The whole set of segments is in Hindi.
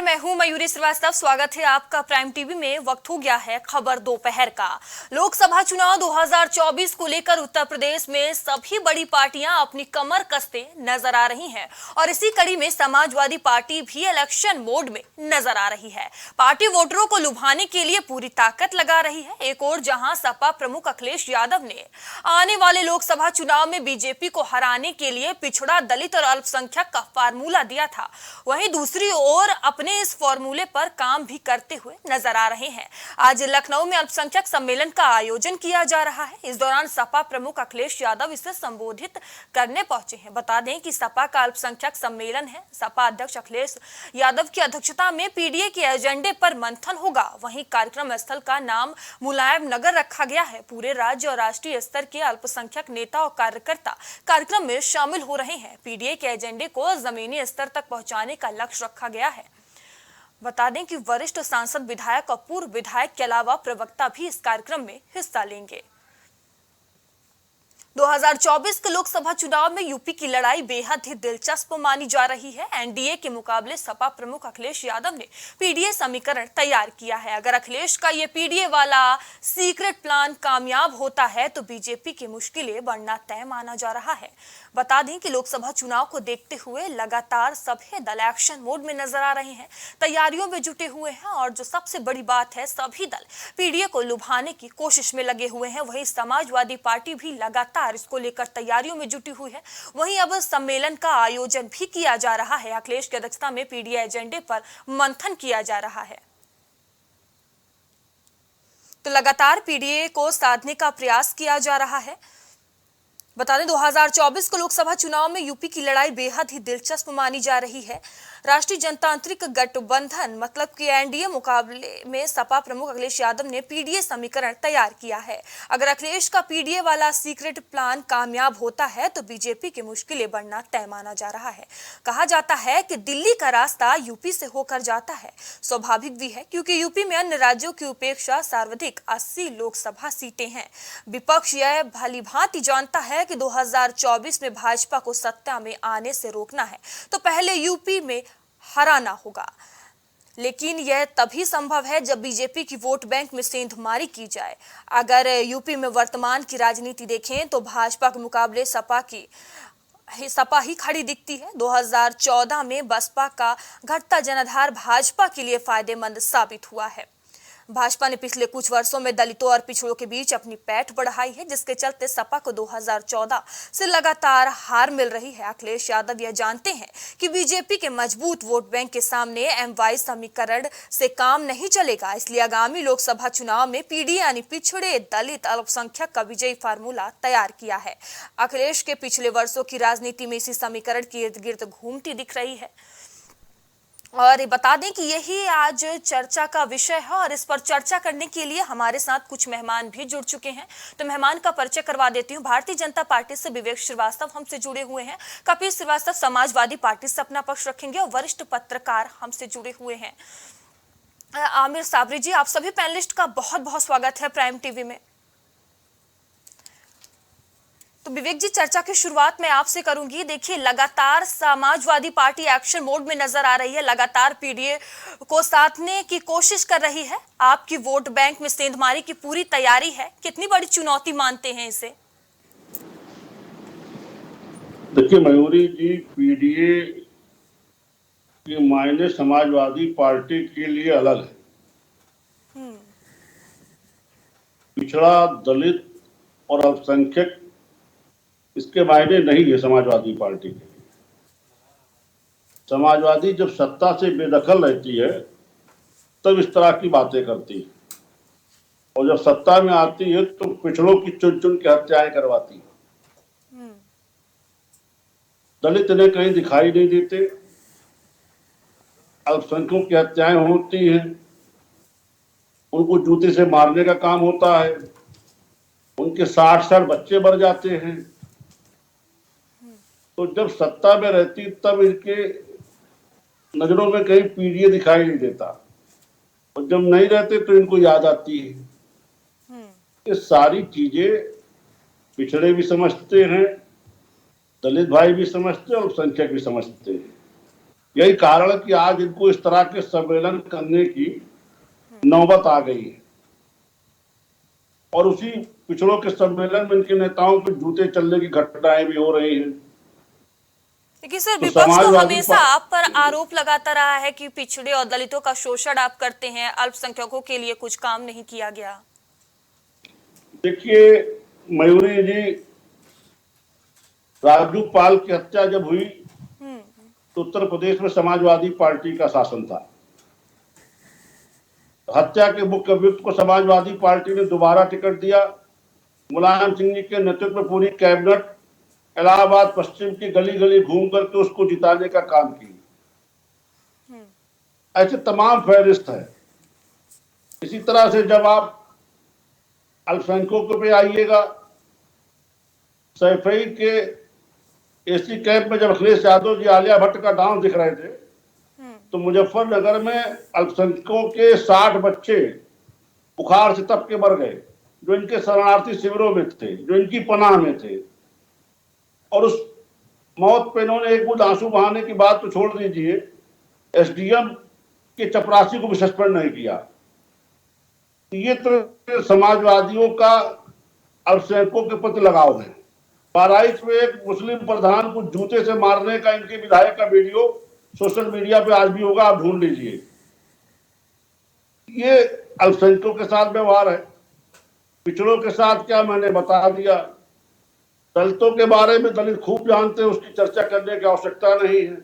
नमस्कार, मैं हूं मयूरी श्रीवास्तव। स्वागत है आपका प्राइम टीवी में। वक्त हो गया है खबर दोपहर का। लोकसभा चुनाव 2024 को लेकर उत्तर प्रदेश में सभी बड़ी पार्टियां अपनी कमर कसते नजर आ रही हैं और इसी कड़ी में समाजवादी पार्टी भी इलेक्शन मोड में नजर आ रही है। पार्टी वोटरों को लुभाने के लिए पूरी ताकत लगा रही है। एक और जहां सपा प्रमुख अखिलेश यादव ने आने वाले लोकसभा चुनाव में बीजेपी को हराने के लिए पिछड़ा, दलित और अल्पसंख्यक का फार्मूला दिया था, वहीं दूसरी ओर अपने इस फॉर्मूले पर काम भी करते हुए नजर आ रहे हैं। आज लखनऊ में अल्पसंख्यक सम्मेलन का आयोजन किया जा रहा है। इस दौरान सपा प्रमुख अखिलेश यादव इसे संबोधित करने पहुंचे हैं। बता दें कि सपा का अल्पसंख्यक सम्मेलन है। सपा अध्यक्ष अखिलेश यादव की अध्यक्षता में पीडीए के एजेंडे पर मंथन होगा। वहीं कार्यक्रम स्थल का नाम मुलायम नगर रखा गया है। पूरे राज्य और राष्ट्रीय स्तर के अल्पसंख्यक नेता और कार्यकर्ता कार्यक्रम में शामिल हो रहे हैं। पीडीए के एजेंडे को जमीनी स्तर तक पहुंचाने का लक्ष्य रखा गया है। बता दें कि वरिष्ठ सांसद, विधायक और पूर्व विधायक के अलावा प्रवक्ता भी इस कार्यक्रम में हिस्सा लेंगे। 2024 के लोकसभा चुनाव में यूपी की लड़ाई बेहद ही दिलचस्प मानी जा रही है। एनडीए के मुकाबले सपा प्रमुख अखिलेश यादव ने पीडीए समीकरण तैयार किया है। अगर अखिलेश का ये पीडीए वाला सीक्रेट प्लान कामयाब होता है तो बीजेपी की मुश्किलें बढ़ना तय माना जा रहा है। बता दें कि लोकसभा चुनाव को देखते हुए लगातार सभी दल एक्शन मोड में नजर आ रहे हैं, तैयारियों में जुटे हुए हैं और जो सबसे बड़ी बात है, सभी दल पीडीए को लुभाने की कोशिश में लगे हुए हैं। वहीं समाजवादी पार्टी भी लगातार इसको लेकर तैयारियों में जुटी हुई है। वहीं अब सम्मेलन का आयोजन भी किया जा रहा है। अखिलेश की अध्यक्षता में पीडीए एजेंडे पर मंथन किया जा रहा है। तो लगातार पीडीए को साधने का प्रयास किया जा रहा है। बता दें 2024 के लोकसभा चुनाव में यूपी की लड़ाई बेहद ही दिलचस्प मानी जा रही है। राष्ट्रीय जनतांत्रिक गठबंधन मतलब कि एनडीए मुकाबले में सपा प्रमुख अखिलेश यादव ने पीडीए समीकरण तैयार किया है। अगर अखिलेश का पीडीए वाला सीक्रेट प्लान कामयाब होता है तो बीजेपी की मुश्किलें बढ़ना तय माना जा रहा है। कहा जाता है कि दिल्ली का रास्ता यूपी से होकर जाता है। स्वाभाविक भी है क्योंकि यूपी में अन्य राज्यों की उपेक्षा सर्वाधिक 80 लोकसभा सीटें हैं। विपक्ष यह भलीभांति जानता है कि 2024 में भाजपा को सत्ता में आने से रोकना है तो पहले यूपी में हराना होगा। लेकिन यह तभी संभव है जब बीजेपी की वोट बैंक में सेंधमारी की जाए। अगर यूपी में वर्तमान की राजनीति देखें तो भाजपा के मुकाबले सपा ही खड़ी दिखती है। 2014 में बसपा का घटता जनाधार भाजपा के लिए फायदेमंद साबित हुआ है। भाजपा ने पिछले कुछ वर्षों में दलितों और पिछड़ों के बीच अपनी पैठ बढ़ाई है, जिसके चलते सपा को 2014 से लगातार हार मिल रही है। अखिलेश यादव यह जानते हैं कि बीजेपी के मजबूत वोट बैंक के सामने एमवाई समीकरण से काम नहीं चलेगा। इसलिए आगामी लोकसभा चुनाव में पीडीए यानी पिछड़े, दलित, अल्पसंख्यक का विजयी फार्मूला तैयार किया है। अखिलेश के पिछले वर्षों की राजनीति में इसी समीकरण के इर्द गिर्द घूमती दिख रही है। और बता दें कि यही आज चर्चा का विषय है और इस पर चर्चा करने के लिए हमारे साथ कुछ मेहमान भी जुड़ चुके हैं। तो मेहमान का परिचय करवा देती हूँ। भारतीय जनता पार्टी से विवेक श्रीवास्तव हमसे जुड़े हुए हैं। कपिल श्रीवास्तव समाजवादी पार्टी से अपना पक्ष रखेंगे और वरिष्ठ पत्रकार हमसे जुड़े हुए हैं। आमिर साबरी जी, आप सभी पैनलिस्ट का बहुत बहुत स्वागत है प्राइम टीवी में। तो विवेक जी, चर्चा की शुरुआत मैं आपसे करूंगी। देखिए, लगातार समाजवादी पार्टी एक्शन मोड में नजर आ रही है, लगातार पीडीए को साधने की कोशिश कर रही है। आपकी वोट बैंक में सेंधमारी की पूरी तैयारी है। कितनी बड़ी चुनौती मानते हैं इसे? देखिए मयूरी जी, पीडीए के मायने समाजवादी पार्टी के लिए अलग है। पिछड़ा, दलित और अल्पसंख्यक इसके मायने नहीं है समाजवादी पार्टी के लिए। समाजवादी जब सत्ता से बेदखल रहती है तब इस तरह की बातें करती है और जब सत्ता में आती है तो पिछड़ों की चुन चुन के हत्याएं करवाती है। दलित इन्हें कहीं दिखाई नहीं देते, अल्पसंख्यकों की हत्याएं होती हैं, उनको जूते से मारने का काम होता है, उनके 60 बच्चे मर जाते हैं। तो जब सत्ता में रहती तब इनके नजरों में कहीं पीडीए दिखाई नहीं देता और जब नहीं रहते तो इनको याद आती है। ये सारी चीजें पिछड़े भी समझते हैं, दलित भाई भी समझते हैं और अल्पसंख्यक भी समझते हैं। यही कारण है कि आज इनको इस तरह के सम्मेलन करने की नौबत आ गई है। और उसी पिछड़ों के सम्मेलन में इनके नेताओं के जूते चलने की घटनाएं भी हो रही हैं। लेकिन सर, तो विपक्ष तो समाजवादी हमेशा आप पर आरोप लगाता रहा है कि पिछड़े और दलितों का शोषण आप करते हैं, अल्पसंख्यकों के लिए कुछ काम नहीं किया गया। देखिए मयूरी जी, राजू पाल की हत्या जब हुई तो उत्तर प्रदेश में समाजवादी पार्टी का शासन था। हत्या के मुख्य अभियुक्त को समाजवादी पार्टी ने दोबारा टिकट दिया। मुलायम सिंह जी के नेतृत्व में पूरी कैबिनेट इलाहाबाद पश्चिम की गली गली घूम करके उसको जिताने का काम की। ऐसे तमाम फहरिस्त है। इसी तरह से जब आप अल्पसंख्यकों पे आइएगा, सैफई के एसी कैंप में जब अखिलेश यादव जी आलिया भट्ट का डांस दिख रहे थे, तो मुजफ्फरनगर में अल्पसंख्यकों के 60 बच्चे बुखार से तप के मर गए, जो इनके शरणार्थी शिविरों में थे, जो इनकी पनाह में थे। और उस मौत पे इन्होंने एक बूंद आंसू बहाने की बात तो छोड़ दीजिए, एसडीएम के चपरासी को भी सस्पेंड नहीं किया। ये तो समाजवादियों का अल्पसंख्यकों के प्रति लगाव है। बहराइच में एक मुस्लिम प्रधान को जूते से मारने का इनके विधायक का वीडियो सोशल मीडिया पे आज भी होगा, आप ढूंढ लीजिए। ये अल्पसंख्यकों के साथ व्यवहार है। पिछड़ों के साथ क्या, मैंने बता दिया। दलितों के बारे में दलित खूब जानते हैं, उसकी चर्चा करने की आवश्यकता नहीं है।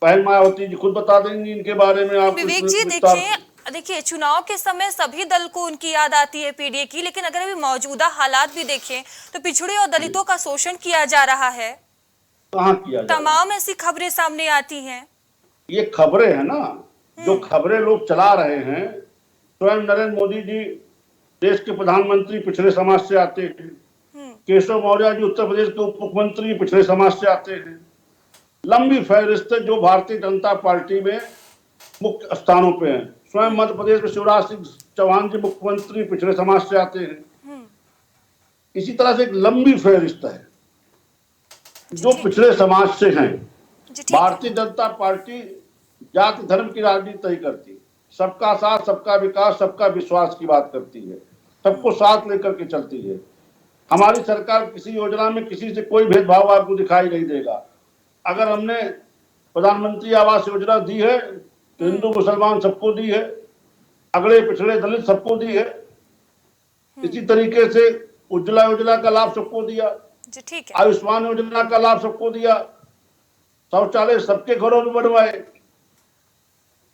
बहन मायावती जी खुद बता देंगी इनके बारे में आपको। विवेक जी, देखिए चुनाव के समय सभी दल को उनकी याद आती है पीडीए की, लेकिन अगर अभी मौजूदा हालात भी देखें तो पिछड़े और दलितों का शोषण किया जा रहा है। कहाँ किया जा रहा है? तमाम ऐसी खबरें सामने आती हैं। ये खबरें है ना, जो खबरें लोग चला रहे हैं। स्वयं नरेंद्र मोदी जी देश के प्रधानमंत्री पिछड़े समाज से आते हैं। केशव मौर्य जी उत्तर प्रदेश के उप मुख्यमंत्री पिछड़े समाज से आते हैं। लंबी फहरिस्त है जो भारतीय जनता पार्टी में मुख्य स्थानों पे हैं। स्वयं मध्य प्रदेश में शिवराज सिंह चौहान जी मुख्यमंत्री पिछड़े समाज से आते हैं। इसी तरह से एक लंबी फहरिस्त है जो पिछड़े समाज से हैं। भारतीय जनता पार्टी जाति धर्म की राजनीति नहीं करती, सबका साथ, सबका विकास, सबका विश्वास की बात करती है, सबको साथ लेकर के चलती है। हमारी सरकार किसी योजना में किसी से कोई भेदभाव आपको दिखाई नहीं देगा। अगर हमने प्रधानमंत्री आवास योजना दी है तो हिंदू मुसलमान सबको दी है, अगड़े पिछड़े दलित सबको दी है। इसी तरीके से उज्ज्वला योजना का लाभ सबको दिया, आयुष्मान योजना का लाभ सबको दिया, शौचालय सबके घरों में बनवाए,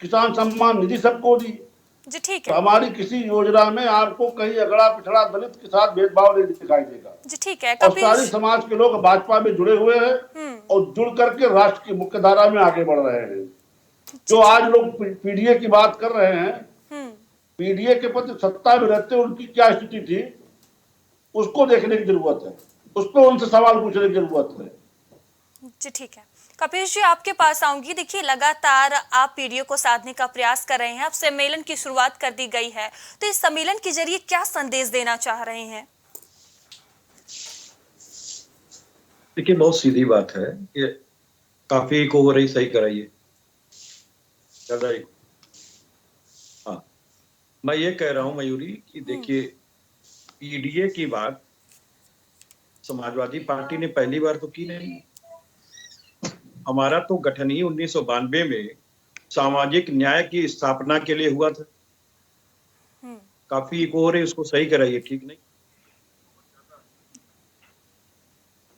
किसान सम्मान निधि सबको दी। जी ठीक तो है। हमारी किसी योजना में आपको कहीं अगड़ा पिछड़ा दलित के साथ भेदभाव नहीं दिखाई देगा। जी ठीक है। और सारी समाज के लोग भाजपा में जुड़े हुए हैं और जुड़ करके राष्ट्र की मुख्य धारा में आगे बढ़ रहे हैं। जो आज लोग पीडीए की बात कर रहे हैं, पीडीए के प्रति सत्ता में रहते उनकी क्या स्थिति थी, उसको देखने की जरूरत है, उस पर उनसे सवाल पूछने की जरूरत है। जी ठीक है। कपिश जी, आपके पास आऊंगी। देखिए लगातार आप पीडीए को साधने का प्रयास कर रहे हैं, अब सम्मेलन की शुरुआत कर दी गई है, तो इस सम्मेलन के जरिए क्या संदेश देना चाह रहे हैं? देखिए बहुत सीधी बात है, ये काफी को हो रही, सही कराइए दादा। हाँ, मैं ये कह रहा हूं मयूरी कि देखिए पीडीए की बात समाजवादी पार्टी ने पहली बार तो की नहीं। हमारा तो गठन ही 1992 में सामाजिक न्याय की स्थापना के लिए हुआ था। काफी इको हो रही, उसको सही कराइए, ठीक नहीं?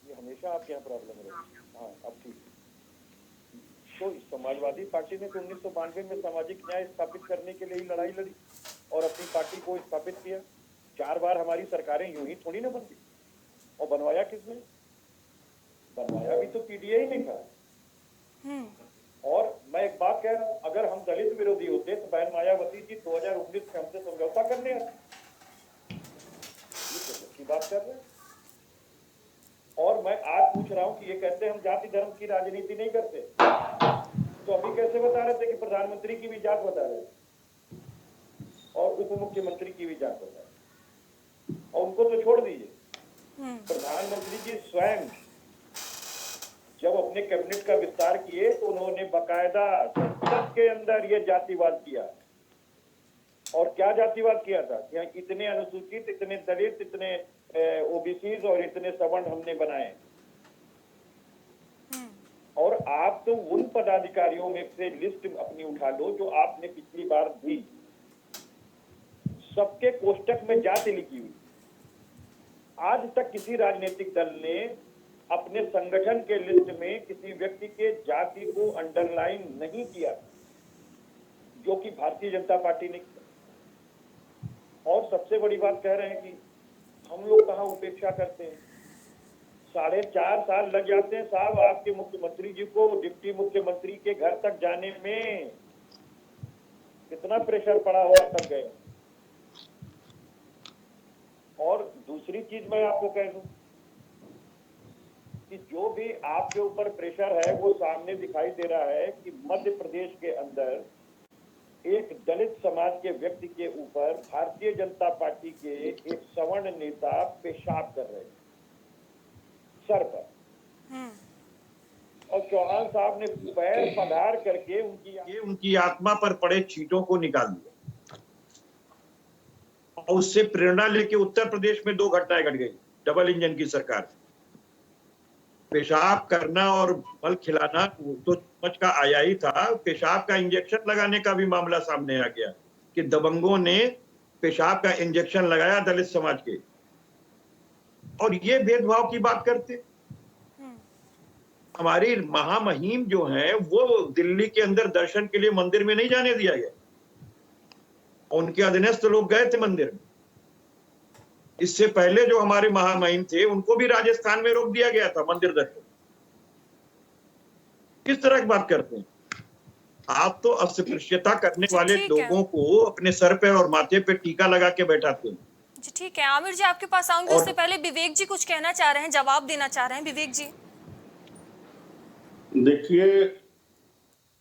ये हमेशा आपके यहाँ प्रॉब्लम रही। हाँ, अब ठीक। तो समाजवादी पार्टी ने तो 1992 में सामाजिक न्याय स्थापित करने के लिए ही लड़ाई लड़ी और अपनी पार्टी को स्थापित किया। 4 बार हमारी सरकारें यूं ही थोड़ी ना बनती। और बनवाया किसने? बनवाया भी तो पीडीए ही नहीं था। और मैं एक बात कह रहा हूं, अगर हम दलित विरोधी होते तो बहन मायावती जी 2019 में हमसे समझौता करने आते। की बात कर रहे हैं। और मैं आज पूछ रहा हूं कि ये कहते हैं हम जाति धर्म की राजनीति नहीं करते, तो अभी कैसे बता रहे थे कि प्रधानमंत्री की भी जात बता रहे थे और उप मुख्यमंत्री की भी जात बता रहे, और उनको तो छोड़ दीजिए। प्रधानमंत्री जी स्वयं जब अपने कैबिनेट का विस्तार किए तो उन्होंने बकायदा संसद के अंदर ये जातिवाद किया। और क्या जातिवाद किया था? यहाँ इतने अनुसूचित, इतने दलित, इतने ओबीसी और इतने सवर्ण हमने बनाए। और आप तो उन पदाधिकारियों में से लिस्ट अपनी उठा लो जो आपने पिछली बार दी, सबके कोष्टक में जाति लिखी हुई। आज तक किसी राजनीतिक दल ने अपने संगठन के लिस्ट में किसी व्यक्ति के जाति को अंडरलाइन नहीं किया, जो कि भारतीय जनता पार्टी ने किया। और सबसे बड़ी बात कह रहे हैं कि हम लोग कहाँ उपेक्षा करते हैं। 4.5 साल लग जाते हैं साहब आपके मुख्यमंत्री जी को डिप्टी मुख्यमंत्री के घर तक जाने में। कितना प्रेशर पड़ा हुआ तक गए। और दूसरी चीज मैं आपको कह दूं कि जो भी आपके ऊपर प्रेशर है वो सामने दिखाई दे रहा है कि मध्य प्रदेश के अंदर एक दलित समाज के व्यक्ति के ऊपर भारतीय जनता पार्टी के एक सवर्ण नेता पेशाब कर रहे हैं सर पर। और चौहान साहब ने पैर पधार करके उनकी आत्मा पर पड़े छींटों को निकाल दिया और उससे प्रेरणा लेके उत्तर प्रदेश में 2 घटनाएं घट गई डबल इंजन की सरकार। पेशाब करना और मल खिलाना तो समझ का आया ही था। पेशाब का इंजेक्शन लगाने का भी मामला सामने आ गया कि दबंगों ने पेशाब का इंजेक्शन लगाया दलित समाज के। और ये भेदभाव की बात करते। हमारी महामहिम जो है वो दिल्ली के अंदर दर्शन के लिए मंदिर में नहीं जाने दिया गया। उनके अधीनस्थ लोग गए थे मंदिर में। इससे पहले जो हमारे महामहिम थे उनको भी राजस्थान में रोक दिया गया था मंदिर दर्शन। किस तरह की बात करते हैं आप? तो अस्पृश्यता करने वाले लोगों को अपने सर पे और माथे पे टीका लगा के बैठाते हैं। जी ठीक है, आमिर जी आपके पास आऊंगी। उससे पहले विवेक जी कुछ कहना चाह रहे हैं, जवाब देना चाह रहे हैं। विवेक जी देखिए,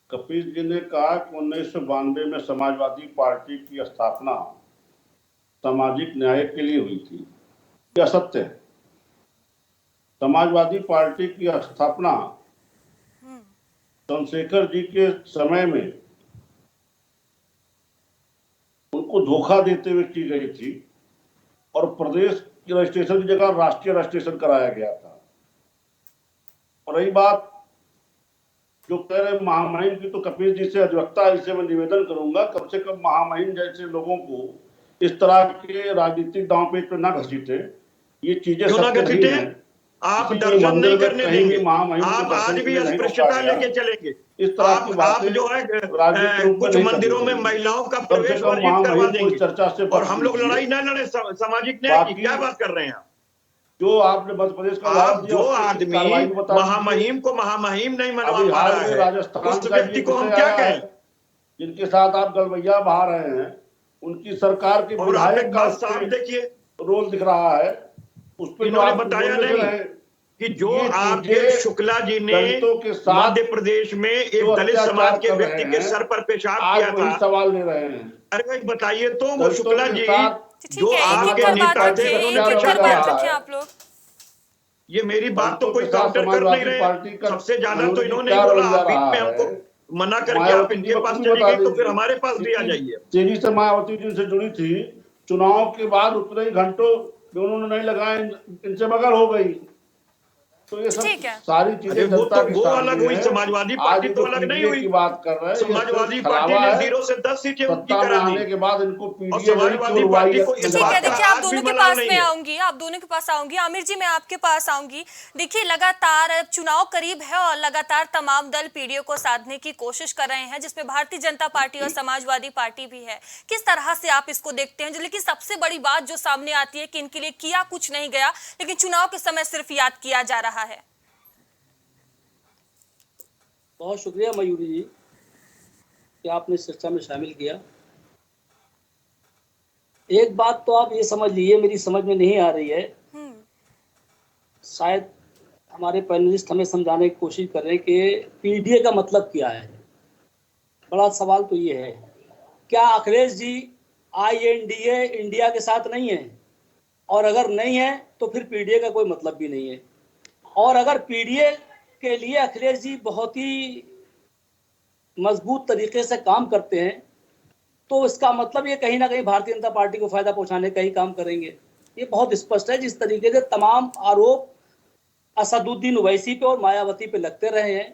कपिल जी ने कहा कि 1992 में समाजवादी पार्टी की स्थापना सामाजिक न्याय के लिए हुई थी। यह सत्य है। समाजवादी पार्टी की स्थापना चंद्रशेखर जी के समय में उनको धोखा देते हुए की गई थी और प्रदेश के रजिस्ट्रेशन की जगह राष्ट्रीय रजिस्ट्रेशन कराया गया था। और रही बात जो कह रहे महामहिम की, तो कपिल जी से अधिवक्ता इसे मैं निवेदन करूंगा कम से कम महामहिम जैसे लोगों को इस तरह के राजनीतिक दांव पेच पे ना घसीटे। ये चीजें सत्य नहीं है। आप दर्शन नहीं करने देंगे। आप आज भी अस्पृश्यता लेके चलेंगे। इस तरह की आप जो है कुछ मंदिरों में महिलाओं का प्रवेश वर्जित करवा देंगे चर्चा से। और हम लोग लड़ाई ना लड़े सामाजिक न्याय की। क्या बात कर रहे हैं आप? जो आपने मध्य प्रदेश का जो आदमी महामहिम को महामहिम नहीं मनवा पा रहा है, राजस्थान उस व्यक्ति को हम क्या कहें? जिनके साथ आप गलवैया बहा रहे हैं, उनकी सरकार के विधायक का साफ देखिए रोल दिख रहा है। उस पर इन्होंने बताया नहीं कि जो आपके शुक्ला जी ने मध्य प्रदेश में एक दलित समाज के व्यक्ति के सर पर पेशाब किया था। सवाल ले रहे हैं। अरे भाई बताइए तो, वो शुक्ला जी जो आपके नेता थे आप लोग। ये मेरी बात तो कोई काउंटर कर नहीं रहे। सबसे ज्यादा तो इन्होंने बोला आप बीच में हमको मना करके आप इनके पास चली गई, तो फिर हमारे पास भी आ जाइए। तेजी से मायावती जी से जुड़ी थी। चुनाव के बाद उतने ही घंटों उन्होंने नहीं लगाए, इनसे मगर हो गई। तो ये सब सारी चीजें जनता के सामने अलग हुई। समाजवादी पार्टी तो अलग नहीं हुई। की बात कर रहे हैं। समाजवादी पार्टी ने 0 से 10 सीटें उनकी करा दी। आने के बाद इनको समाजवादी पार्टी को इस बात का देखिए, आप दोनों के पास में आऊंगी, आप दोनों के पास आऊंगी। आमिर जी मैं आपके पास आऊंगी। देखिए, लगातार चुनाव करीब है और लगातार तमाम दल पीडीए को साधने की कोशिश कर रहे हैं, जिसमें भारतीय जनता पार्टी और समाजवादी पार्टी भी है। किस तरह से आप इसको देखते हैं? लेकिन सबसे बड़ी बात जो सामने आती है कि इनके लिए किया कुछ नहीं गया, लेकिन चुनाव के समय सिर्फ याद किया जा रहा है। बहुत शुक्रिया मयूरी जी कि आपने इस चर्चा में शामिल किया। एक बात तो आप ये समझ लीजिए, मेरी समझ में नहीं आ रही है, शायद हमारे पैनलिस्ट हमें समझाने की कोशिश कर रहे हैं कि पीडीए का मतलब क्या है। बड़ा सवाल तो ये है, क्या अखिलेश जी INDA इंडिया के साथ नहीं है? और अगर नहीं है तो फिर पीडीए का कोई मतलब भी नहीं है। और अगर पीडीए के लिए अखिलेश जी बहुत ही मजबूत तरीके से काम करते हैं, तो इसका मतलब ये कहीं ना कहीं भारतीय जनता पार्टी को फायदा पहुंचाने का ही काम करेंगे। ये बहुत स्पष्ट है। जिस तरीके से तमाम आरोप असदुद्दीन ओवैसी पे और मायावती पे लगते रहे हैं,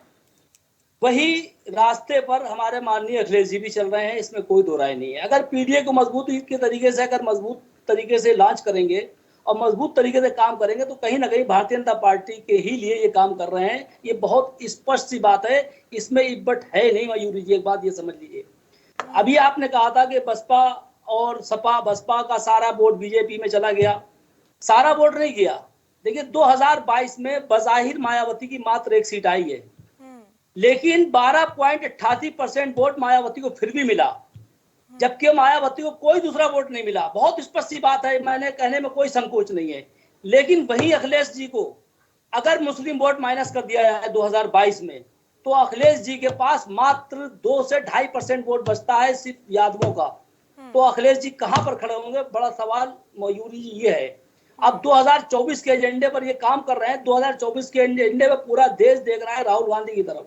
वही रास्ते पर हमारे माननीय अखिलेश जी भी चल रहे हैं, इसमें कोई दो राय नहीं है। अगर पीडीए को मजबूती के तरीके से अगर मजबूत तरीके से लॉन्च करेंगे और मजबूत तरीके से काम करेंगे तो कहीं ना कहीं भारतीय जनता पार्टी के ही लिए ये काम कर रहे हैं। ये बहुत स्पष्ट सी बात है, इसमें इब्बट है नहीं। मयूरी जी, एक बात ये समझ लीजिए, अभी आपने कहा था कि बसपा और सपा, बसपा का सारा वोट बीजेपी में चला गया। सारा वोट नहीं गया। देखिए 2022 में बजाहिर मायावती की मात्र एक सीट आई है, लेकिन 12.88% वोट मायावती को फिर भी मिला, जबकि मायावती को कोई दूसरा वोट नहीं मिला। बहुत स्पष्ट सी बात है, मैंने कहने में कोई संकोच नहीं है। लेकिन वही अखिलेश जी को अगर मुस्लिम वोट माइनस कर दिया जाए 2022 में, तो अखिलेश जी के पास मात्र 2 से 2.5% वोट बचता है सिर्फ यादवों का। तो अखिलेश जी कहां पर खड़े होंगे? बड़ा सवाल मयूरी जी ये है। अब 2024 के एजेंडे पर ये काम कर रहे हैं। 2024 के एजेंडे पर पूरा देश देख रहा है राहुल गांधी की तरफ,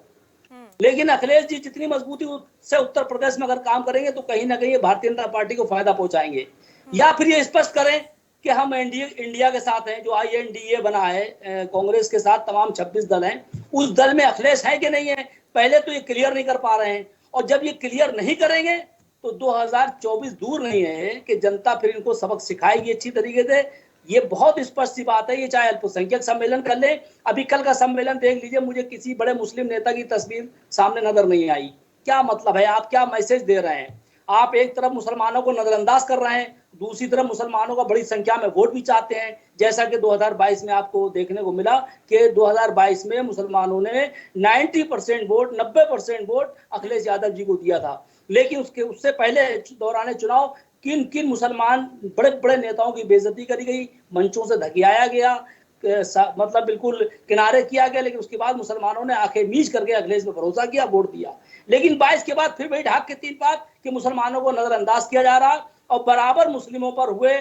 लेकिन अखिलेश जी जितनी मजबूती से उत्तर प्रदेश में अगर काम करेंगे तो कहीं ना कहीं भारतीय जनता पार्टी को फायदा पहुंचाएंगे। या फिर ये स्पष्ट करें कि हम इंडिया के साथ हैं, जो INDA बना है कांग्रेस के साथ, तमाम 26 दल हैं, उस दल में अखिलेश है कि नहीं है, पहले तो ये क्लियर नहीं कर पा रहे हैं। और जब ये क्लियर नहीं करेंगे तो 2024 दूर नहीं है कि जनता फिर इनको सबक सिखाएगी अच्छी तरीके से। ये बहुत स्पष्ट सी बात है। ये चाहे अल्पसंख्यक सम्मेलन कर ले, अभी कल का सम्मेलन देख लीजिए, मुझे किसी बड़े मुस्लिम नेता की तस्वीर सामने नजर नहीं आई। क्या मतलब है? आप क्या मैसेज दे रहे हैं? आप एक तरफ मुसलमानों को नजरअंदाज कर रहे हैं, दूसरी तरफ मुसलमानों का बड़ी संख्या में वोट भी चाहते हैं। जैसा कि 2022 में आपको देखने को मिला कि 2022 में मुसलमानों ने 90% वोट, 90% वोट अखिलेश यादव जी को दिया था। लेकिन उससे पहले दौरान चुनाव किन किन मुसलमान बड़े बड़े नेताओं की बेइज्जती करी गई, मंचों से धकियाया गया, मतलब बिल्कुल किनारे किया गया। लेकिन उसके बाद मुसलमानों ने आंखें मीच करके अखिलेश पे भरोसा किया, वोट दिया। लेकिन 22 के बाद फिर वही ढाक के 3 बात कि मुसलमानों को नजरअंदाज किया जा रहा और बराबर मुस्लिमों पर हुए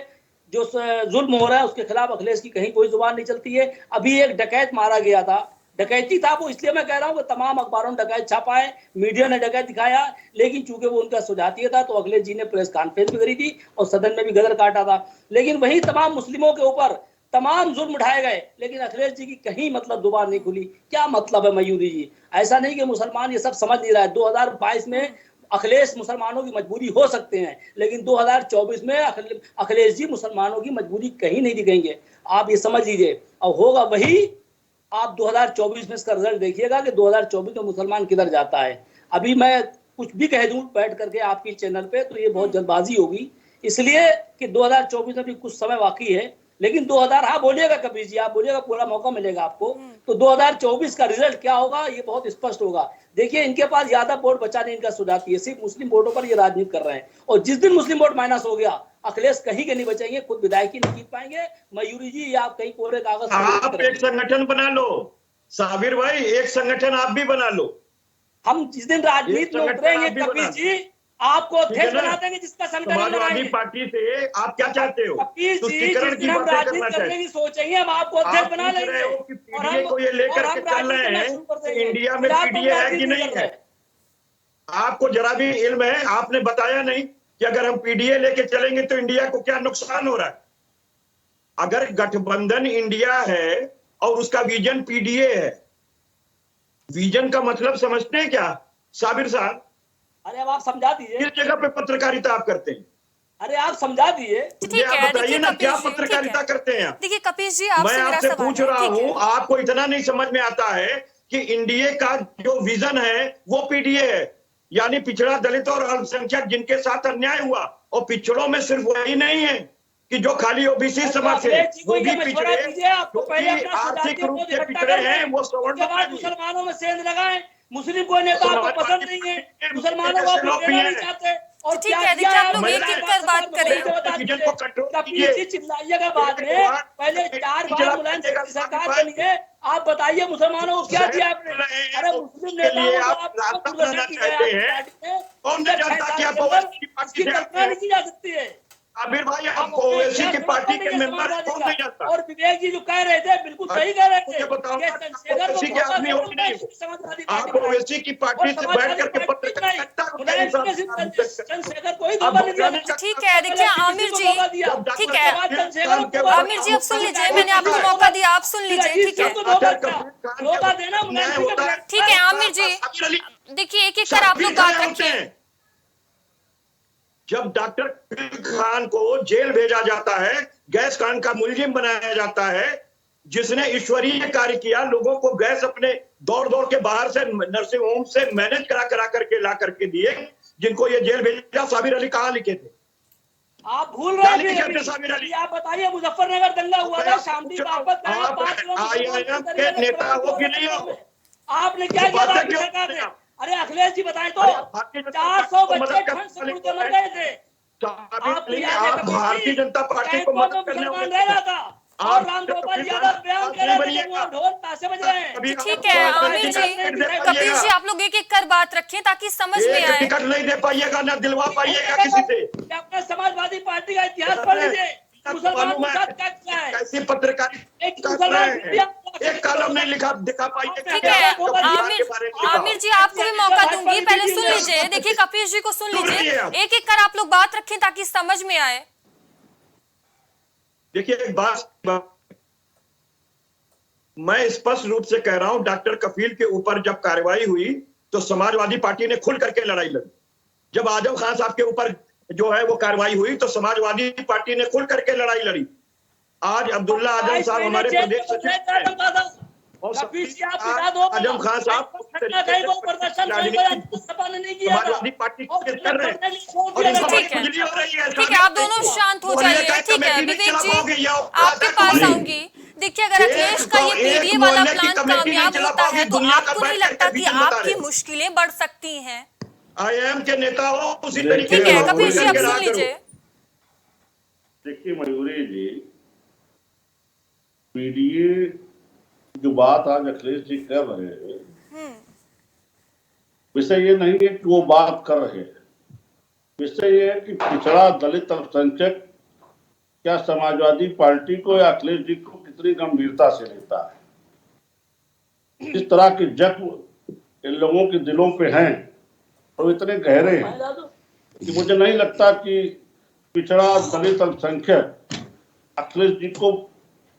जो जुल्म हो रहा है उसके खिलाफ अखिलेश की कहीं कोई जुबान नहीं चलती है। अभी एक डकैत मारा गया था, डकैती था वो, इसलिए मैं कह रहा हूं कि तमाम अखबारों ने डकैत छापा है, मीडिया ने डकैत दिखाया, लेकिन चूंकि वो उनका सुझातीय था तो अखिलेश जी ने प्रेस कॉन्फ्रेंस भी करी थी और सदन में भी गदर काटा था। लेकिन वही तमाम मुस्लिमों के ऊपर तमाम जुल्म उठाए गए, लेकिन अखिलेश जी की कहीं मतलब दुबार नहीं खुली। क्या मतलब है मयूरी जी? ऐसा नहीं कि मुसलमान ये सब समझ नहीं रहा है। 2022 में अखिलेश मुसलमानों की मजबूरी हो सकते हैं, लेकिन 2024 में अखिलेश जी मुसलमानों की मजबूरी कहीं नहीं दिखेंगे। आप ये समझ लीजिए। और होगा वही, आप 2024 में इसका रिजल्ट देखिएगा कि 2024 में मुसलमान किधर जाता है। अभी मैं कुछ भी कह दूं बैठ करके आपकी चैनल पे तो ये बहुत जल्दबाजी होगी, इसलिए कि 2024 में भी कुछ समय बाकी है। लेकिन 2000, हाँ बोलिएगा कबीर जी, आप बोलिएगा, पूरा मौका मिलेगा आपको। तो 2024 का रिजल्ट क्या होगा ये बहुत स्पष्ट होगा। देखिए इनके पास ज्यादा वोट बचा नहीं, इनका सुझाती है, सिर्फ मुस्लिम वोटों पर ये राजनीति कर रहे हैं। और जिस दिन मुस्लिम वोट माइनस हो गया अखिलेश कहीं के नहीं बचेंगे, खुद विधायक ही नहीं जीत पाएंगे। मयूरी जी आप कहीं कोरे कागज, आप एक संगठन बना लो साबिर भाई, एक संगठन आप भी बना लो। हम जिस दिन राजनीति में उतरेंगे कबीर जी, आपको अध्यक्ष बना देंगे जिसका संगठन समाजवादी पार्टी से आप क्या चाहते हो? कबीर जी, जिस दिन हम राजनीति करने की सोचेंगे हम आपको अध्यक्ष बना लेंगे। और हम को ये लेकर के चल रहे हैं कि इंडिया में पीडीए है कि नहीं है। आपको जरा भी इल्म है? आपने बताया नहीं कि अगर हम पीडीए लेके चलेंगे तो इंडिया को क्या नुकसान हो रहा है। अगर गठबंधन इंडिया है और उसका विजन पीडीए है, विजन का मतलब समझते हैं क्या साबिर साहब? अरे अब आप समझा दीजिए, किस जगह पे पत्रकारिता आप करते हैं? अरे आप समझा दिए, मुझे आप बताइए ना क्या पत्रकारिता करते हैं आप? देखिए कपीश जी, मैं आपसे पूछ रहा हूं, आपको इतना नहीं समझ में आता है कि इंडिया का जो विजन है वो पीडीए है, यानी पिछड़ा, दलित और अल्पसंख्यक जिनके साथ अन्याय हुआ। और पिछड़ों में सिर्फ वही नहीं है कि जो खाली ओबीसी समाज से, वो भी पिछड़े, आर्थिक रूप से पिछड़े हैं, वो सवर्ण मुसलमानों में सेंध लगाए। मुस्लिम कोई नेता आपको पसंद नहीं है, मुसलमानों को आप नहीं चाहते। और ठीक है, देखिए आप लोग एक एक कर बात करें। चिल्लाइएगा बाद में, पहले 4 बार मुलायम सिंह की सरकार बनी है, आप बताइए मुसलमानों को क्या दिया आपने? अरे मुस्लिम नेताओं को आप चाहते हैं, उसकी कल्पना नहीं की जा सकती है। आबिर भाई, आपको ओवैसी की पार्टी के मेंबर कौन नहीं जानता? और विवेक जी जो कह रहे थे बिल्कुल सही कह रहे थे। मुझे बताओ, ये चंद्रशेखर ओवैसी को के आदमी हो कि नहीं? समाजवादी आप पार्टी ओवैसी की पार्टी से बैठ करके पत्रकारिता चंद्रशेखर कोई धोखा नहीं दिया। ठीक है, देखिए आमिर जी, ठीक है आमिर जी, अब सुन लीजिए, मैंने आपको मौका दिया, आप सुन लीजिए, ठीक है धोखा देना। ठीक है आमिर जी, देखिए एक एक कर आप लोग बात रखिए। जब डॉक्टर खान को जेल भेजा जाता है, गैस कांड का मुलजिम बनाया जाता है, जिसने ईश्वरीय कार्य किया, लोगों को गैस अपने दौड़ दौड़ के बाहर से नर्सिंग होम से मैनेज करा करके ला करके दिए, जिनको ये जेल भेजा, साबिर अली कहाँ लिखे थे? आप भूल रहे हैं साबिर अली। आप बताइए, मुजफ्फरनगर दंगा हुआ था, शांति वापस IIM के नेता हो कि नहीं हो? आपने क्या किया? अरे अखिलेश जी बताएं तो, 400 बच्चे ठंड से मर गए थे। आप भारतीय जनता पार्टी को मदद करने वाले रह रहा था और रामगोपाल यादव बयान कह रहे थे, ढोल ताशे बज रहे हैं। ठीक है आमिर जी, कपिल जी, आप लोग एक एक कर बात रखें ताकि समझ में आए। टिकट नहीं दे पाइएगा, ना दिलवा पाइएगा किसी से। अपने समाजवादी पार्टी का इतिहास पढ़ लीजिए, मुसलमानों के साथ क्या किया है। कैसी पत्रकारिता, एक कॉलम नहीं लिखा दिखा पाइए। ठीक है आमिर जी, आपको भी मौका दूंगी, पहले सुन लीजिए। देखिए कपिल जी को सुन लीजिए, एक एक कर आप लोग बात रखें ताकि समझ में आए। देखिए एक बात मैं स्पष्ट रूप से कह रहा हूं, डॉक्टर कफील के ऊपर जब कार्रवाई हुई तो समाजवादी पार्टी ने खुल करके लड़ाई लड़ी। जब आजम खान साहब के ऊपर जो है वो कार्रवाई हुई तो समाजवादी पार्टी ने खुल करके लड़ाई लड़ी। आज अब्दुल्ला आजम साहब हमारे प्रदेश सचिव, आजम खान साहब समाजवादी पार्टी कर रहे हैं। ठीक है, आप दोनों शांत हो जाइए। ठीक है विवेक जी, आपके पास आऊंगी। देखिए अगर अखिलेश का ये पीडीए वाला प्लान कामयाब होता है तो आपको नहीं लगता कि आपकी मुश्किलें बढ़ सकती हैं? IIM के नेता हो उसी तरीके। ठीक है कपिल जी, अब सुन लीजिए। देखिए मयूरी जी, पीडीए जो बात आज अखिलेश जी कर रहे हैं, विषय ये नहीं है कि वो बात कर रहे हैं, विषय ये है कि पिछड़ा दलित अल्पसंख्यक क्या समाजवादी पार्टी को या अखिलेश जी को कितनी गंभीरता से लेता है। इस तरह के जख्म इन लोगों के दिलों पे हैं और इतने गहरे हैं कि मुझे नहीं लगता कि पिछड़ा दलित अल्पसंख्यक अखिलेश जी को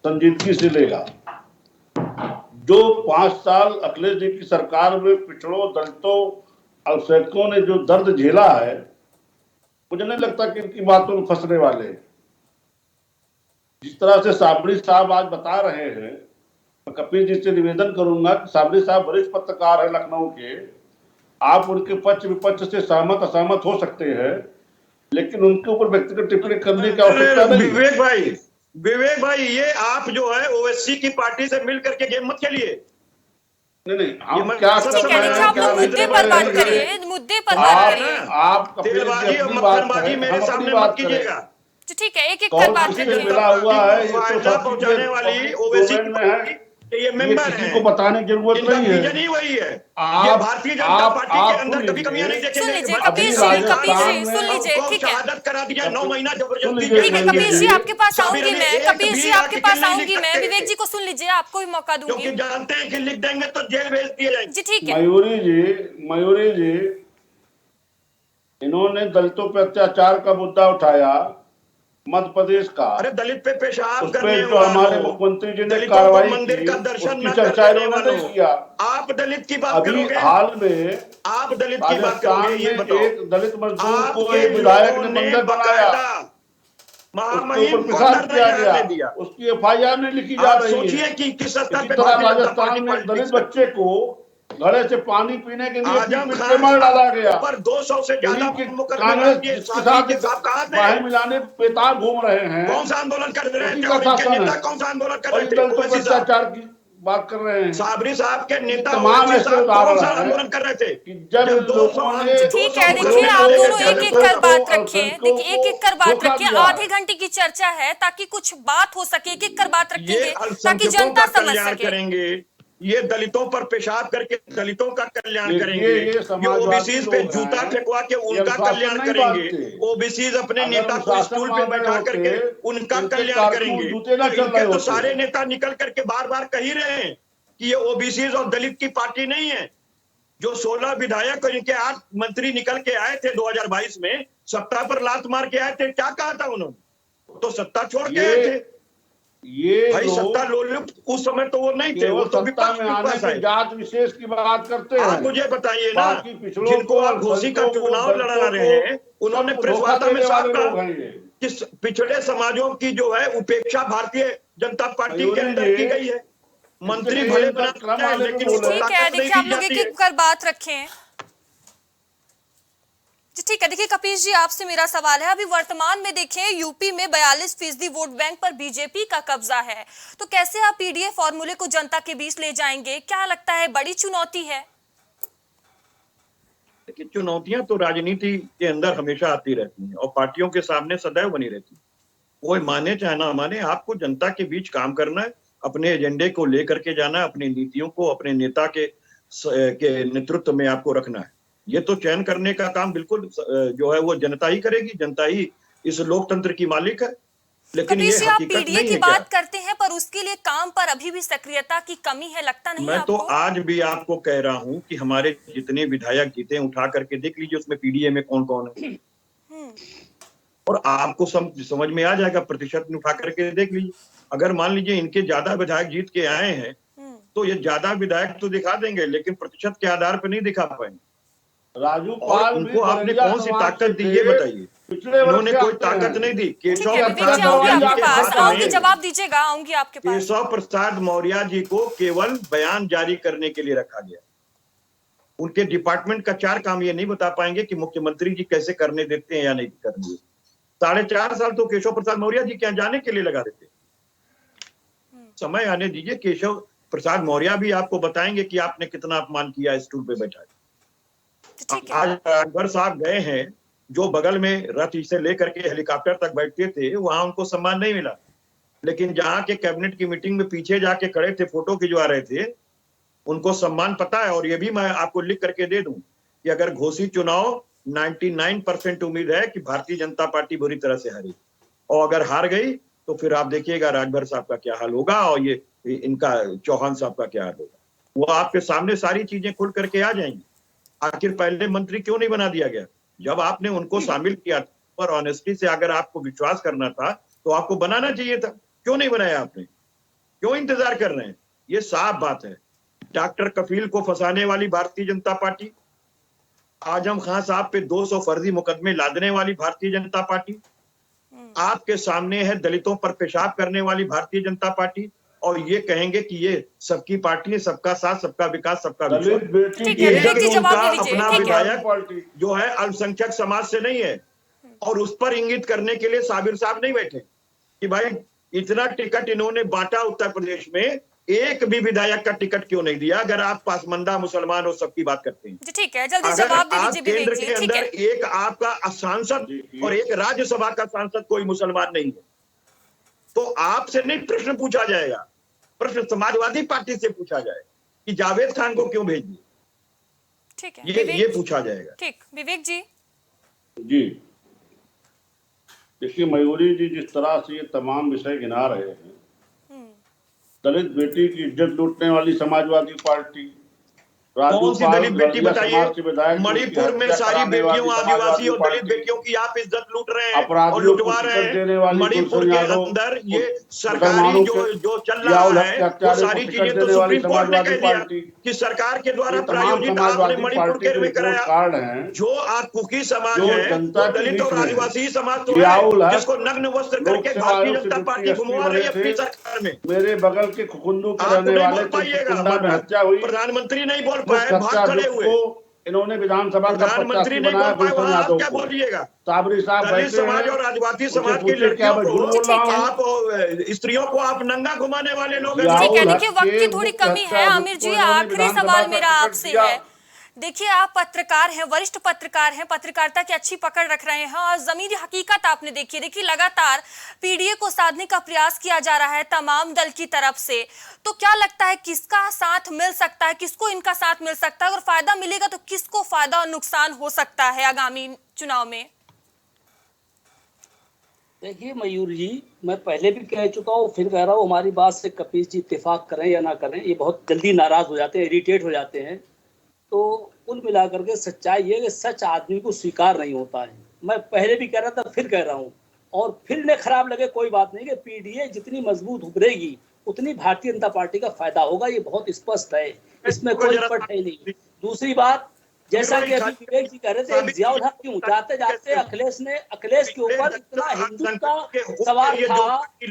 संजीदगी से लेगा। जो 5 साल अखिलेश जी की सरकार में पिछड़ों, दलितों, अल्पसंख्यकों ने जो दर्द झेला है, मुझे नहीं लगता कि इनकी बातों में फंसने वाले हैं। जिस तरह से साबरी साहब आज बता रहे हैं, मैं कपिल जी से निवेदन करूंगा कि साबरी साहब वरिष्ठ पत्रकार हैं लखनऊ के, आप उनके पक्ष विपक्ष से सहमत असहमत हो सकते हैं, लेकिन उनके ऊपर व्यक्तिगत टिप्पणी करने की आवश्यकता नहीं। विवेक भाई, ये आप जो है ओवैसी की पार्टी से मिल करके गेम मत खेलिए। नहीं, हम क्या कर रहे हैं, आप लोग मुद्दे पर बात करिए, मुद्दे पर बात करिए। आप तेलबाजी और मक्खनबाजी मेरे सामने मत कीजिएगा। ठीक है, एक एक कर बात करिए। मिला हुआ है, ये तो पहुंचाने वाली ओवैसी है, ये मेंबर किसी को बताने की जरूरत नहीं है। नहीं वही है, ये भारतीय जनता पार्टी के अंदर कभी कमियां नहीं देखेंगे। सुन लीजिए कपिल जी, सुन लीजिए। ठीक है, शहादत करा दिया 9 महीना जबरदस्ती। ठीक है कपिल जी, आपके पास आऊंगी मैं। कपिल जी आपके पास आऊंगी मैं। विवेक जी को सुन लीजिए, आपको भी मौका दूंगी। क्योंकि जानते हैं कि लिख देंगे तो जेल भेज दिए जाएंगे। जी ठीक है। मयूरी जी, इन्होंने दलितों पर अत्याचार का मुद्दा उठाया मध्य प्रदेश का। अरे दलित पे पेशाब करने जो हमारे मुख्यमंत्री जी ने कार्रवाई मंदिर का दर्शन न चर्चा इन्होंने किया। आप दलित की बात अभी करोगे? हाल में आप दलित की बात करोगे? ये बताओ, एक दलित मजदूर को एक विधायक ने मंदिर बनाया, महामहिम को किया गया, उसकी FIR नहीं लिखी जा रही है। सोचिए कि किस स्तर पे राजस्थान में दलित बच्चे को घड़े से पानी पीने के लिए मार डाला गया। पर 200 से ज्यादा कांग्रेस के साथ बाहें मिलाने बेताब घूम रहे हैं। कौन सा आंदोलन कर रहे हैं? कौन सा आंदोलन कर रहे थे? अत्याचार की बात कर रहे हैं। साबरी साहब के नेता तमाम ऐसे उदाहरण आंदोलन कर रहे थे कि जब लोगों ने। ठीक है, देखिए आप दोनों एक एक कर बात रखिए। देखिए एक एक कर बात रखिए, आधे घंटे की चर्चा है ताकि कुछ बात हो सके। एक एक कर बात रखेंगे ताकि जनता समझ सके। करेंगे ये दलितों पर पेशाब करके दलितों का कल्याण देखिए, करेंगे, ये ये समाजवादी ओबीसीज पे लोग जूता हैं, फेंकवा के ये उनका अनुशासन कल्याण नहीं करेंगे, बांटते। ओबीसीज अपने अगर नेता को अनुशासन स्टूल पे मान रहे बैठा होते, करके उनका तो इनके कल्याण कारकुन करेंगे। जूते ना तो चल इनके रहे तो होते। सारे नेता निकल करके बार बार कह ही रहे हैं कि ये ओबीसीज और दलित की पार्टी नहीं है। जो 16 विधायक और इनके 8 मंत्री निकल के आए थे 2022 में, सत्ता पर लात मार के आए थे, क्या कहा था उन्होंने? तो सत्ता छोड़ के आए थे ये भाई, सत्ता लोग लोलुप उस समय तो वो नहीं थे, वो केवल तो सत्ता विपक्ष में के आने पास पे आए। जात विशेष की बात करते हैं। आप मुझे बताइए ना, बाकी पिछड़ों जिनको को, आप घोसी का दलितों को, चुनाव लड़ा दलितों रहे को हैं, उन्होंने सबको प्रेस धोखा वार्ता में देने साफ वाले कहा लोग हैं ये। कि पिछड़े समाजों की जो है उपेक्षा भारतीय जनता पार्टी के मयूरी अंदर की जी, गई है। मंत्री इसलिए भले इनका बना क्रम है, आने पे लेकिन बोले। उनको ठीक है, ताकत नहीं देखिए आप दी लोग जाती एक है। एक कर बात रखें। जी ठीक है, देखिए कपीश जी, आपसे मेरा सवाल है, अभी वर्तमान में देखें यूपी में 42% वोट बैंक पर बीजेपी का कब्जा है, तो कैसे आप पीडीए फॉर्मूले को जनता के बीच ले जाएंगे? क्या लगता है बड़ी चुनौती है? देखिए, चुनौतियां तो राजनीति के अंदर हमेशा आती रहती हैं और पार्टियों के सामने सदैव बनी रहती है। वो माने चाहे ना माने, आपको जनता के बीच काम करना है, अपने एजेंडे को लेकर के जाना है, अपनी नीतियों को अपने नेता के नेतृत्व में आपको रखना है। ये तो चयन करने का काम बिल्कुल जो है वो जनता ही करेगी, जनता ही इस लोकतंत्र की मालिक है। लेकिन ये कपीश जी, आप हकीकत पीडीए नहीं की है क्या? बात करते हैं, पर उसके लिए काम पर अभी भी सक्रियता की कमी है, लगता नहीं मैं तो आपको? आज भी आपको कह रहा हूं कि हमारे जितने विधायक जीते उठा करके देख लीजिए उसमें पीडीए में कौन कौन है, और आपको समझ में आ जाएगा। प्रतिशत में उठा करके देख लीजिए। अगर मान लीजिए इनके ज्यादा विधायक जीत के आए हैं तो ये ज्यादा विधायक तो दिखा देंगे, लेकिन प्रतिशत के आधार पर नहीं दिखा पाएंगे। राजू और पाल भी उनको आपने बरेलिया कौन सी समाज ताकत से दी, थे, ये बताइए। पिछड़े वर्ग इन्होंने से कोई आते ताकत हैं। नहीं दी। ठीक केशव है विवेक प्रसाद जी, आऊंगी मौर्य जी आपके के पास, हाथ आऊंगी, में, जवाब दीजिएगा, आऊंगी आपके पास। केशव प्रसाद मौर्य जी को केवल बयान जारी करने के लिए रखा गया। उनके डिपार्टमेंट का 4 काम ये नहीं बता पाएंगे कि मुख्यमंत्री जी कैसे करने देते हैं या नहीं करने देते। 4.5 साल तो केशव प्रसाद मौर्य जी क्या जाने के लिए लगा देते। समय आने दीजिए, केशव प्रसाद मौर्य भी आपको बताएंगे कि आपने कितना अपमान किया स्टूल पे बैठा। ठीक है, आज अकबर साहब गए हैं, जो बगल में रथ से लेकर के हेलीकॉप्टर तक बैठते थे, वहां उनको सम्मान नहीं मिला। लेकिन जहां के कैबिनेट की मीटिंग में पीछे जाके खड़े थे, फोटो खिंचवा रहे थे, उनको सम्मान पता है। और ये भी मैं आपको लिख करके दे दूं कि अगर घोसी चुनाव 99% उम्मीद है कि भारतीय जनता पार्टी बुरी तरह से हारेगी, और अगर हार गई तो फिर आप देखिएगा राजभर साहब का क्या हाल होगा और ये इनका चौहान साहब का क्या हाल होगा। वो आपके सामने सारी चीजें खुल करके आ जाएंगी। आखिर पहले मंत्री क्यों नहीं बना दिया गया? जब आपने उनको शामिल किया था और ऑनेस्टी से अगर आपको विश्वास करना था तो आपको बनाना चाहिए था। क्यों नहीं बनाया आपने? क्यों इंतजार कर रहे हैं? ये साफ बात है। डॉक्टर कफील को फंसाने वाली भारतीय जनता पार्टी, आजम खान साहब पे 200 फर्जी मुकदमे लादने वाली भारतीय जनता पार्टी, आपके सामने है दलितों पर पेशाब करने वाली भारतीय जनता पार्टी, और ये कहेंगे कि ये सबकी पार्टी है, सबका साथ, सबका विकास, सबका दलित विश्वास। बेटी ठीक की है, एक विवेक जी, जो जवाब उनका दे लीजिए, अपना ठीक है। विधायक पार्टी जो है अल्पसंख्यक समाज से नहीं है, और उस पर इंगित करने के लिए साबिर साहब नहीं बैठे कि भाई इतना टिकट इन्होंने बांटा उत्तर प्रदेश में, एक भी विधायक का टिकट क्यों नहीं दिया? अगर आप पासमंदा मुसलमान और सबकी बात करते हैं, जी ठीक है, जल्दी अगर जवाब दे आप दीजिए केंद्र विवेक के जी, ठीक अंदर है। एक आपका सांसद और एक राज्यसभा का सांसद कोई मुसलमान नहीं है, तो आपसे नहीं प्रश्न पूछा जाएगा, प्रश्न समाजवादी पार्टी से पूछा जाएगा कि जावेद खान को क्यों भेज दिया। ठीक है ये विवेक, पूछा जाएगा। ठीक, विवेक जी। जी देखिए मयूरी जी, जिस तरह से ये तमाम विषय गिना रहे हैं, दलित बेटी की इज्जत लूटने वाली समाजवादी पार्टी, कौन सी दलित बेटी बताइए? मणिपुर में सारी बेटियों, आदिवासी और दलित बेटियों की आप इज्जत लूट रहे हैं और लुटवा रहे हैं। मणिपुर के अंदर ये सरकारी जो चल रहा है वो सारी चीजें तो सुप्रीम कोर्ट ने कह दिया कि सरकार के द्वारा प्रायोजित आपने मणिपुर के में कराया। जो आप कुकी समाज है वो दलित और आदिवासी समाज तो है जिसको नग्न वस्त्र करके भारतीय जनता पार्टी घुमवा रही है अपनी सरकार में। मेरे बगल के खुकुंदू के रहने वाले चित्रकुंडा में हत्या हुई, प्रधानमंत्री नहीं बोल पाए, भाग खड़े हुए। इन्होंने विधानसभा का प्रधानमंत्री नहीं बोल पाए, वहां आप क्या बोलिएगा? साबरी साहब दलित बैठे समाज हैं, और आदिवासी उनसे समाज की पूछे क्या लड़कियों मैं झूठ को बोल रहा हूं? आप स्त्रियों को आप नंगा घुमाने वाले लोग हैं। ठीक है, जियाउल देखिए हक वक्त की के थोड़ी मुख्य कमी है। हत्या आमिर जी, को इन्होंने आखिरी विधानसभा सवाल का मेरा टिकट आपसे दिया। है देखिए, आप पत्रकार हैं, वरिष्ठ पत्रकार हैं, पत्रकारिता की अच्छी पकड़ रख रहे हैं और जमीनी हकीकत आपने देखी। देखिए, लगातार पीडीए को साधने का प्रयास किया जा रहा है तमाम दल की तरफ से। तो क्या लगता है किसका साथ मिल सकता है, किसको इनका साथ मिल सकता है? अगर फायदा मिलेगा तो किसको फायदा और नुकसान हो सकता है आगामी चुनाव में? देखिए मयूर जी, मैं पहले भी कह चुका हूँ, फिर कह रहा हूँ, हमारी बात से कपिल जी इत्तेफाक करें या ना करें, ये बहुत जल्दी नाराज हो जाते हैं, इरिटेट हो जाते हैं। तो कुल मिलाकर के सच्चाई ये है कि सच आदमी को स्वीकार नहीं होता है। मैं पहले भी कह रहा था, फिर कह रहा हूँ, और फिर ने खराब लगे कोई बात नहीं, कि पीडीए जितनी मजबूत उभरेगी उतनी भारतीय जनता पार्टी का फायदा होगा, ये बहुत स्पष्ट है, इसमें कोई पट है नहीं। दूसरी बात, जैसा कि अभी विवेक जी कह रहे थे, जियाउल हक क्यों जाते जाते अखिलेश के ऊपर इतना हिंदुत्व का सवाल था कि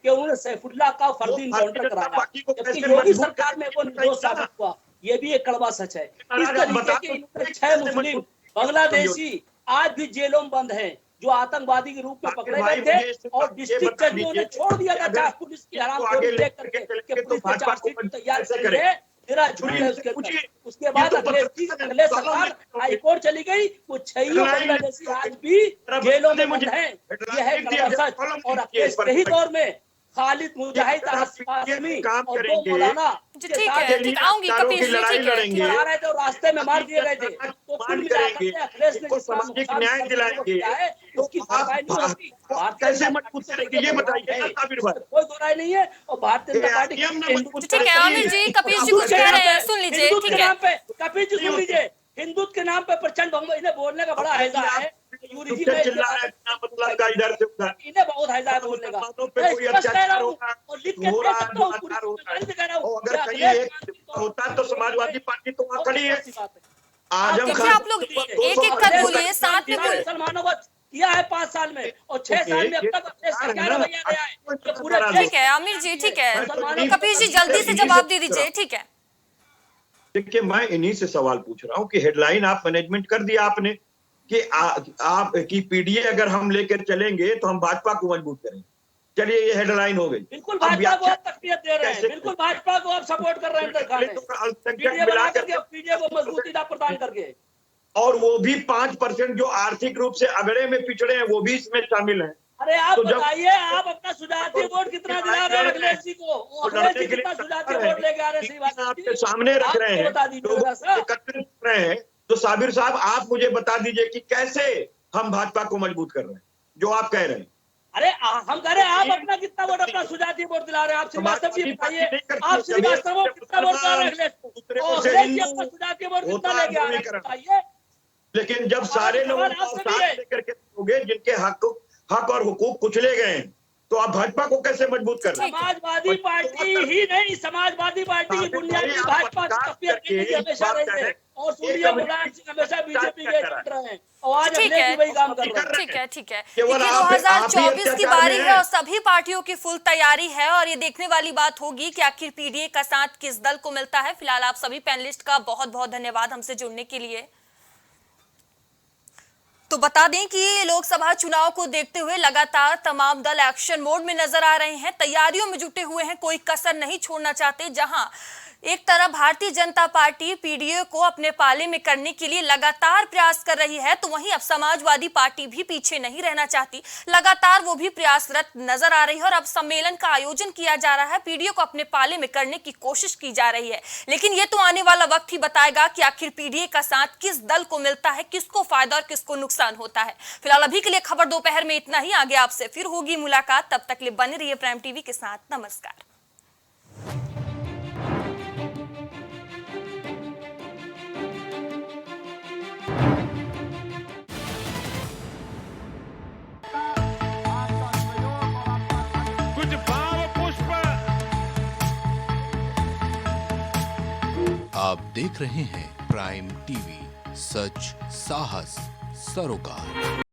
उन्होंने सैफुल्लाह का फर्जी इनकाउंटर कराया, जबकि योगी सरकार में वो निर्दोष साबित हुआ। ये भी एक कड़वा सच है। इस तरीके के इन्होंने 6 मुस्लिम बांग्लादेशी आज भी जेलों में बंद हैं, जो आतंकवादी के रूप में पकड़े गए थे, और डिस्ट्रिक्ट जजों ने छोड़ दिया था चाहे पुलिस की हरामखोरी देख करके कि पुलिस ने चार्जशीट तैयार करी है, तेरा झूठ है उसके अंदर। उसके बाद अखिलेश सरकार हाईकोर्ट चली गई, वो 6 बांग्लादेशी आज भी जेलों में बंद हैं। यह है कड़वा सच। और अखिलेश के ही दौर में खालिद मुजाहिद आसमी और 2 मौलाना ठीक है, ठीक, आऊंगी कपिल जी, ठीक है, आ रहे थे और रास्ते में मार दिए गए थे। तो कुल मिलाकर के अखिलेश ने सामाजिक न्याय दिलाएंगे, उसकी भरपाई नहीं होगी। कैसे मजबूत करेंगे ये बताइए साबिर भाई। कोई बुराई नहीं है। और भारतीय जनता पार्टी ठीक है, आमिर जी, कपिल जी कुछ कह रहे हैं, सुन लीजिए, ठीक है। कपिल जी सुन लीजिए, हिंदुत्व के नाम पे प्रचंड बहुमत, इन्हें बोलने का बड़ा हैजा है। यूरी जी मतलब का इधर से उधर इन्हें बहुत हैजा है बोलने का। मैं स्पष्ट कह रहा हूँ और लिख के दे सकता हूँ, पूरी जानकारी से कह रहा हूँ। अगर कहीं होता तो समाजवादी पार्टी तो वहाँ खड़ी है। आजम देखिए, आप लोग एक-एक कर बोलिए, साथ में बोलिए। मुसलमानों को किया है 5 साल में, और 6 साल में अब तक अपने सरकार भैया गया है पूरे। ठीक है आमिर जी, ठीक है, कपिल जी जल्दी से जवाब दे दीजिए, ठीक है। देखिए, मैं इन्हीं से सवाल पूछ रहा हूँ कि हेडलाइन आप मैनेजमेंट कर दिया आपने कि आप की पीडीए अगर हम लेकर चलेंगे तो हम भाजपा को मजबूत करेंगे। चलिए, ये हेडलाइन हो गई। बिल्कुल भाजपा को आप तकलीफ दे रहे हैं, बिल्कुल भाजपा को आप सपोर्ट कर रहे हैं, पीडीए को मजबूती प्रदान करके। और वो भी 5% जो आर्थिक रूप से अगड़े में पिछड़े हैं, वो भी इसमें शामिल हैं। अरे आप बताइए, आप अपना सुजातीय वोट कितना दिला रहे हैं अखिलेश जी को? अखिलेश जी कितना सुजातीय वोट लेके आ रहे हैं? आपके सामने रख रहे हैं, एकत्रित कर रहे हैं। तो साबिर साहब, आप मुझे बता दीजिए कि कैसे हम भाजपा को मजबूत कर रहे हैं, जो आप कह रहे हैं। अरे हम कह रहे हैं, आप अपना कितना वोट, अपना सुजातीय वोट दिला रहे हैं? आप श्रीवास्तव जी बताइए, आप श्रीवास्तव को कितना वोट दिला रहे हैं अखिलेश को? अखिलेश जी अपना सुजातीय वोट कितना लेके आ रहे हैं बताइए। लेकिन जब सारे लोग लेकर के होंगे जिनके हक और हुकूक कुचले गए हैं, तो आप भाजपा को कैसे मजबूत कर रहे हैं? समाजवादी पार्टी ही नहीं, समाजवादी पार्टी की बुनियादी भाजपा हमेशा रही है, और सूर्य मुलायम सिंह हमेशा बीजेपी के एजेंट रहे हैं, और आज अखिलेश वही काम कर रहे हैं। ठीक है, ठीक है। देखिए, 2024 की बारी है और सभी पार्टियों की फुल तैयारी है, और ये देखने वाली बात होगी कि आखिर पीडीए का साथ किस दल को मिलता है। फिलहाल आप सभी पैनलिस्ट का बहुत बहुत धन्यवाद हमसे जुड़ने के लिए। तो बता दें कि लोकसभा चुनाव को देखते हुए लगातार तमाम दल एक्शन मोड में नजर आ रहे हैं, तैयारियों में जुटे हुए हैं, कोई कसर नहीं छोड़ना चाहते। जहां एक तरफ भारतीय जनता पार्टी पीडीए को अपने पाले में करने के लिए लगातार प्रयास कर रही है, तो वहीं अब समाजवादी पार्टी भी पीछे नहीं रहना चाहती, लगातार वो भी प्रयासरत नजर आ रही है। और अब सम्मेलन का आयोजन किया जा रहा है, पीडीए को अपने पाले में करने की कोशिश की जा रही है। लेकिन ये तो आने वाला वक्त ही बताएगा कि आखिर पीडीए का साथ किस दल को मिलता है, किसको फायदा और किसको नुकसान होता है। फिलहाल अभी के लिए खबर दोपहर में इतना ही, आगे आपसे फिर होगी मुलाकात, तब तक के लिए बने रहिए प्राइम टीवी के साथ। नमस्कार। आप देख रहे हैं प्राइम टीवी, सच साहस सरोकार।